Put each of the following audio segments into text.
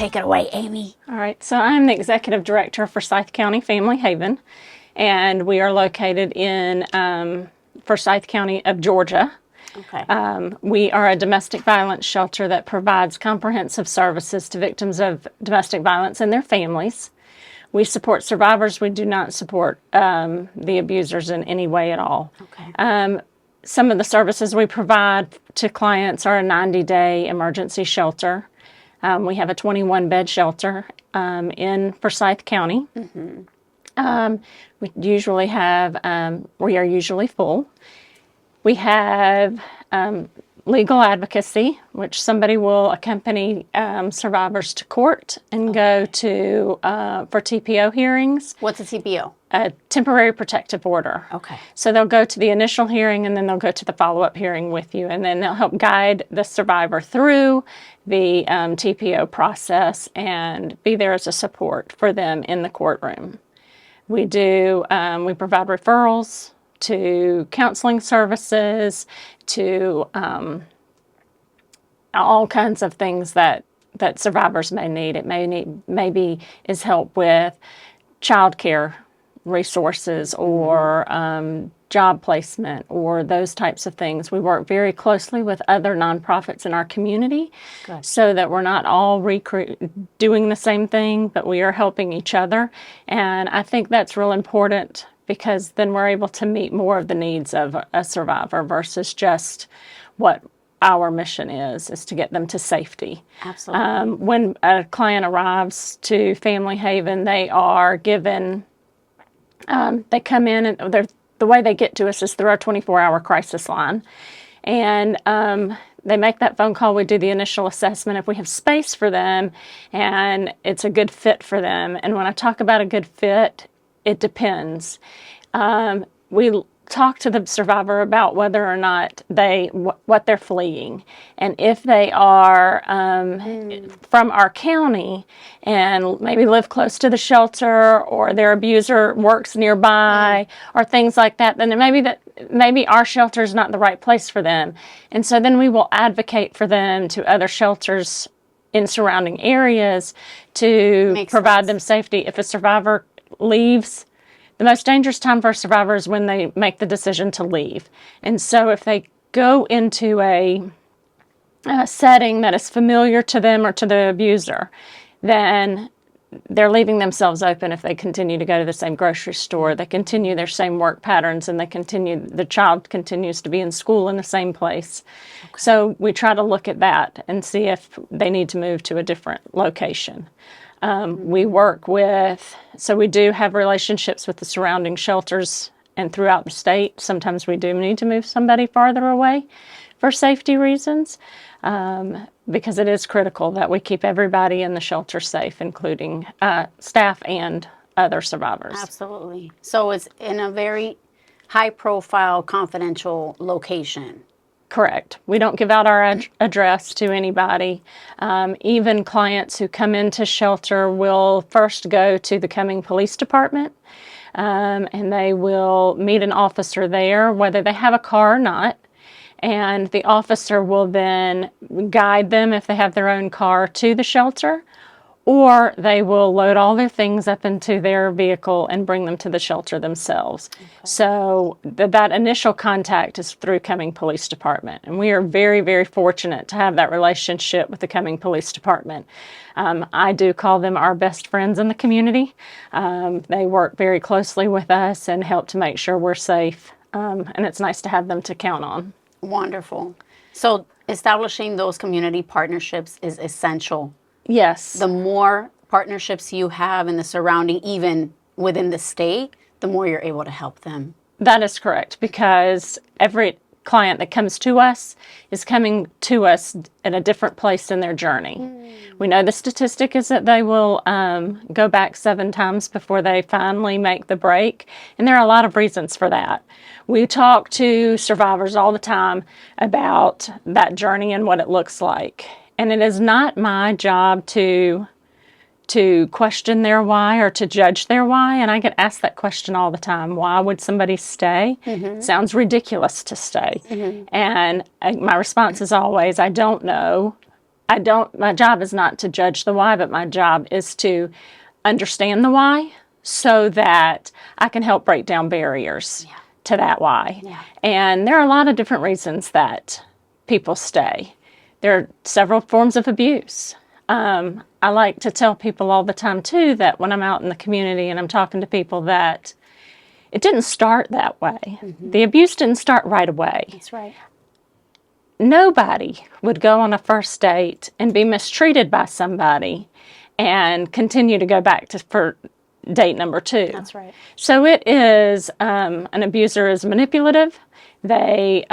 Take it away, Amy. All right, so I'm the Executive Director for Forsyth County Family Haven, and we are located in Forsyth County of Georgia. Okay. We are a domestic violence shelter that provides comprehensive services to victims of domestic violence and their families. We support survivors. We do not support the abusers in any way at all. Okay. Some of the services we provide to clients are a 90-day emergency shelter. We have a 21-bed shelter in Forsyth County. Mm-hmm. We are usually full. We have legal advocacy, which somebody will accompany survivors to court and go to for TPO hearings. What's a TPO? A temporary protective order. Okay. So they'll go to the initial hearing and then they'll go to the follow-up hearing with you, and then they'll help guide the survivor through the TPO process and be there as a support for them in the courtroom. We provide referrals to counseling services, to all kinds of things that survivors may need. It maybe is help with childcare resources or job placement or those types of things. We work very closely with other nonprofits in our community. Good. So that we're not all doing the same thing, but we are helping each other. And I think that's real important, because then we're able to meet more of the needs of a survivor versus just what our mission is to get them to safety. Absolutely. When a client arrives to Family Haven, they are given, they come in, and the way they get to us is through our 24-hour crisis line. And they make that phone call. We do the initial assessment if we have space for them and it's a good fit for them. And when I talk about a good fit, it depends. We talk to the survivor about whether or not what they're fleeing. And if they are from our county and maybe live close to the shelter, or their abuser works nearby, or things like that, then maybe our shelter is not the right place for them. And so then we will advocate for them to other shelters in surrounding areas to provide them safety. If a survivor leaves, the most dangerous time for a survivor is when they make the decision to leave. And so if they go into a setting that is familiar to them or to the abuser, then they're leaving themselves open. If they continue to go to the same grocery store, they continue their same work patterns, and the child continues to be in school in the same place. Okay. So we try to look at that and see if they need to move to a different location. We do have relationships with the surrounding shelters and throughout the state. Sometimes we do need to move somebody farther away for safety reasons, because it is critical that we keep everybody in the shelter safe, including staff and other survivors. Absolutely. So it's in a very high-profile, confidential location. Correct. We don't give out our address to anybody. Even clients who come into shelter will first go to the Cumming Police Department, and they will meet an officer there, whether they have a car or not. And the officer will then guide them, if they have their own car, to the shelter, or they will load all their things up into their vehicle and bring them to the shelter themselves. Okay. So that initial contact is through Cumming Police Department. And we are very, very fortunate to have that relationship with the Cumming Police Department. I do call them our best friends in the community. They work very closely with us and help to make sure we're safe. And it's nice to have them to count on. Wonderful. So establishing those community partnerships is essential. Yes. The more partnerships you have in the surrounding, even within the state, the more you're able to help them. That is correct, because every client that comes to us is coming to us at a different place in their journey. We know the statistic is that they will go back 7 times before they finally make the break, and there are a lot of reasons for that. We talk to survivors all the time about that journey and what it looks like. And it is not my job to question their why or to judge their why. And I get asked that question all the time. Why would somebody stay? Mm-hmm. It sounds ridiculous to stay. Mm-hmm. And my response is always, I don't know. my job is not to judge the why, but my job is to understand the why so that I can help break down barriers to that why. Yeah. And there are a lot of different reasons that people stay. There are several forms of abuse. I like to tell people all the time, too, that when I'm out in the community and I'm talking to people, that it didn't start that way. The abuse didn't start right away. That's right. Nobody would go on a first date and be mistreated by somebody and continue to go back for date number 2. That's right. So it is, an abuser is manipulative. They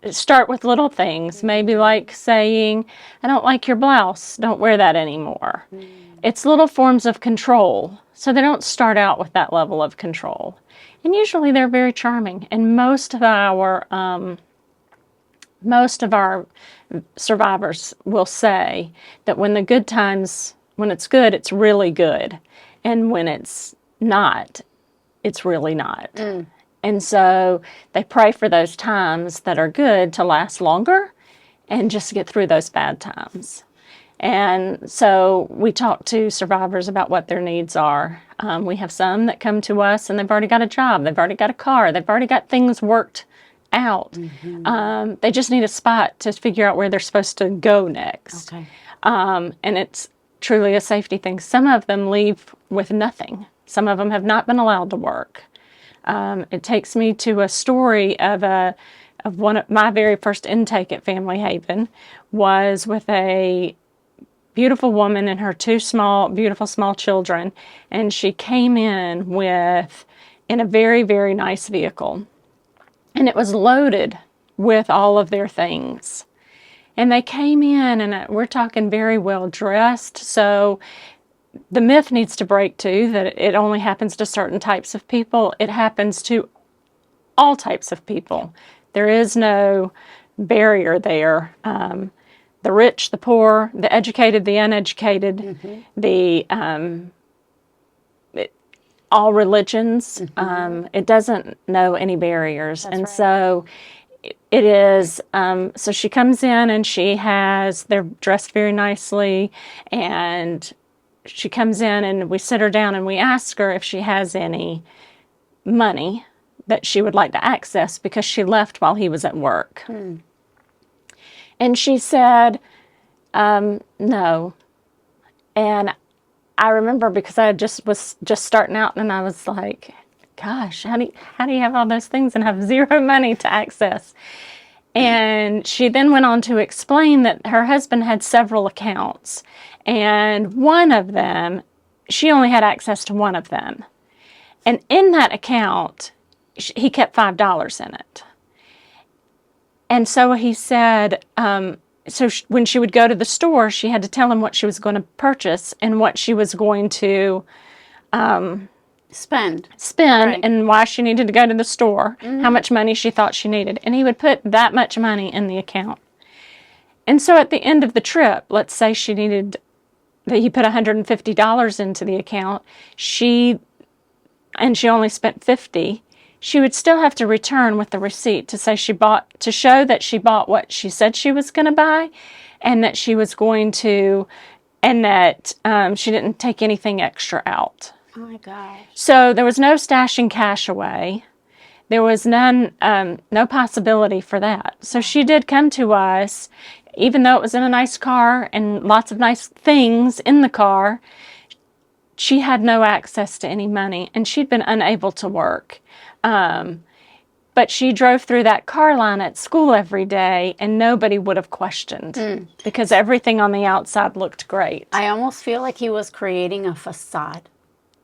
start with little things, maybe like saying, I don't like your blouse, don't wear that anymore. It's little forms of control. So they don't start out with that level of control. And usually they're very charming. And most of our survivors will say that when the good times, when it's good, it's really good. And when it's not, it's really not. And so they pray for those times that are good to last longer and just get through those bad times. And so we talk to survivors about what their needs are. We have some that come to us and they've already got a job, they've already got a car, they've already got things worked out. They just need a spot to figure out where they're supposed to go next. Okay. And it's truly a safety thing. Some of them leave with nothing. Some of them have not been allowed to work. It takes me to a story of one of my very first intake at Family Haven was with a beautiful woman and her 2 beautiful small children, and she came in a very, very nice vehicle, and it was loaded with all of their things. And they came in, and we're talking very well dressed, so the myth needs to break, too, that it only happens to certain types of people. It happens to all types of people. There is no barrier there. The rich, the poor, the educated, the uneducated, all religions. It doesn't know any barriers. That's and right. So it is, so she comes in and they're dressed very nicely, and she comes in and we sit her down and we ask her if she has any money that she would like to access because she left while he was at work. And she said, no. And I remember because I was just starting out and I was like, gosh, how do you have all those things and have zero money to access? And she then went on to explain that her husband had several accounts, and one of them, she only had access to one of them. And in that account, he kept $5 in it. And so he said, when she would go to the store, she had to tell him what she was going to purchase and what she was going to spend, right. And why she needed to go to the store, how much money she thought she needed. And he would put that much money in the account. And so at the end of the trip, let's say he put $150 into the account, she only spent $50, she would still have to return with the receipt to say to show that she bought what she said she was going to buy, and that she was going to, and that she didn't take anything extra out. oh my gosh. So there was no stashing cash away. There was no possibility for that. So she did come to us, even though it was in a nice car and lots of nice things in the car. She had no access to any money, and she'd been unable to work. But she drove through that car line at school every day, and nobody would have questioned because everything on the outside looked great. I almost feel like he was creating a facade.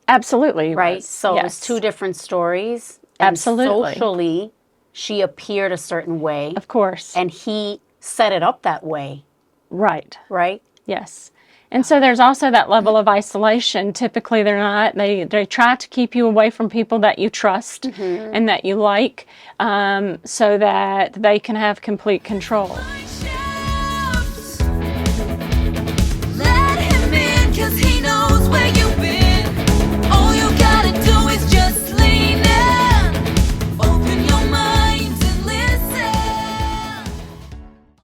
Absolutely. Right? So yes. it's 2 different stories. And Absolutely. socially, she appeared a certain way. Of course. And he set it up that way. Right. Right? Yes. And so there's also that level of isolation. Typically, they try to keep you away from people that you trust and that you like, so that they can have complete control. Let him in, 'cause he knows where you